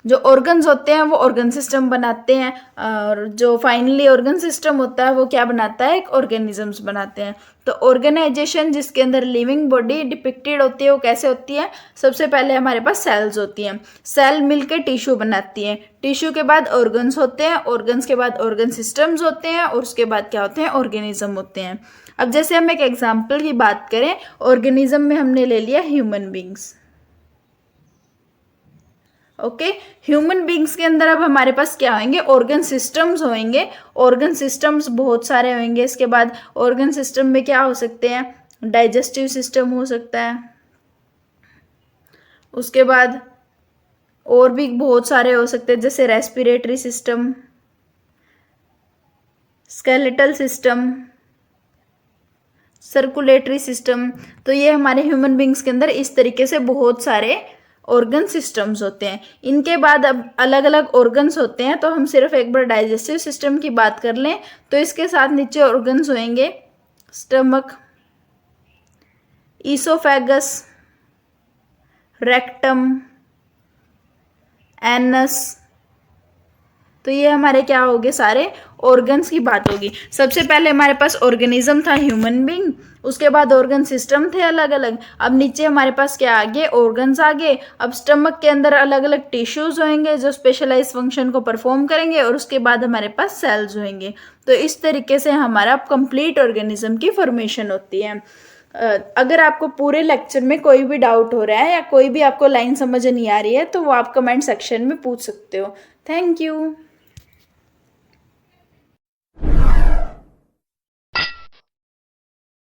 जो ऑर्गन्स होते हैं वो ऑर्गन सिस्टम बनाते हैं और जो फाइनली ऑर्गन सिस्टम होता है वो क्या बनाता है? एक ऑर्गेनिजम्स बनाते हैं। तो ऑर्गेनाइजेशन जिसके अंदर लिविंग बॉडी डिपिक्टेड होती है वो कैसे होती है? सबसे पहले हमारे पास सेल्स होती हैं, सेल मिलके टिश्यू बनाती हैं, टिश्यू के बाद ऑर्गन्स होते हैं, ऑर्गन्स के बाद ऑर्गन सिस्टम्स होते हैं और उसके बाद क्या होते हैं? ऑर्गेनिज्म होते हैं। अब जैसे हम एक एग्जाम्पल की बात करें, ऑर्गेनिज्म में हमने ले लिया human beings. Okay, human beings के अंदर अब हमारे पास क्या होंगे? ऑर्गन सिस्टम्स होंगे। ऑर्गन सिस्टम्स बहुत सारे होंगे। इसके बाद ऑर्गन सिस्टम में क्या हो सकते हैं? डाइजेस्टिव सिस्टम हो सकता है, उसके बाद और भी बहुत सारे हो सकते हैं जैसे respiratory system, skeletal system, circulatory system. तो ये हमारे ह्यूमन बींग्स के अंदर इस तरीके से बहुत सारे ऑर्गन सिस्टम्स होते हैं। इनके बाद अब अलग अलग ऑर्गन्स होते हैं, तो हम सिर्फ एक बार डाइजेस्टिव सिस्टम की बात कर लें तो इसके साथ नीचे ऑर्गन्स होंगे स्टमक, ईसोफेगस, रेक्टम, एनस। तो ये हमारे क्या हो गए? सारे ऑर्गन्स की बात होगी। सबसे पहले हमारे पास ऑर्गेनिज्म था ह्यूमन बीइंग, उसके बाद ऑर्गन सिस्टम थे अलग अलग। अब नीचे हमारे पास क्या आ गए? ऑर्गन्स आ गए। अब स्टमक के अंदर अलग अलग टिश्यूज होंगे जो स्पेशलाइज फंक्शन को परफॉर्म करेंगे और उसके बाद हमारे पास सेल्स होंगे। तो इस तरीके से हमारा कंप्लीट ऑर्गेनिज्म की फॉर्मेशन होती है। अगर आपको पूरे लेक्चर में कोई भी डाउट हो रहा है या कोई भी आपको लाइन समझ नहीं आ रही है तो वो आप कमेंट सेक्शन में पूछ सकते हो। Thank you.